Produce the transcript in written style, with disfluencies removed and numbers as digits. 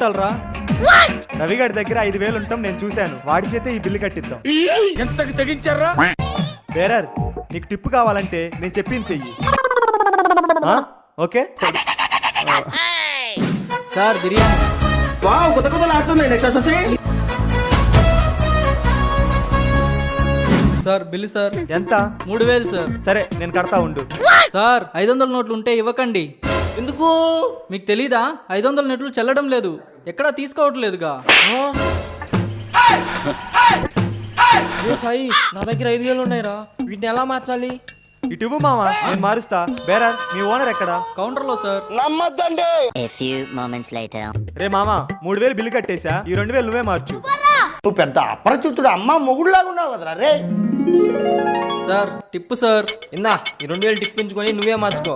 రా రవి గారి దగ్గర 5,000 ఉంటాం, నేను చూశాను. వాడి చేతే ఈ బిల్లు కట్టిద్దాం. ఎంతకు తెగించారా? బేరర్, నీకు టిప్పు కావాలంటే నేను చెప్పింది చెయ్యి. Okay sir biryani. వావ్, కొత్త కొత్తలు ఆడుతున్నాయి. నెక్స్ట్ వచ్చేసి సార్ బిల్లు సార్. ఎంత? 3,000 సార్. సరే నేను కడతా ఉండు. సార్ 500 నోట్లు ఉంటే ఇవ్వకండి. ఎందుకు? మీకు తెలీదా? 500 నోట్లు చెల్లడం లేదు, ఎక్కడా తీసుకోవట్లేదుగా. సాయి, నా దగ్గర 5,000 ఉన్నాయిరా, వీటిని ఎలా మార్చాలి? ఇటు ఇవ్వు మామ, నేను మారుస్తా. బేరర్, మీ ఓనర్ ఎక్కడా? కౌంటర్లో సార్. నమ్మద్దండి. A few moments later. రే మామ, 3,000 బిల్లు కట్టేశా, ఈ 2,000 నువ్వే మార్చు. నువ్వు పెద్ద అపరిచితుడు, అమ్మ మొగుడులాగా ఉన్నావు కదరా రే. Sir Tipu sir. ఇందా ఈ 2,000 టిప్పించుకొని నువ్వే మార్చుకో.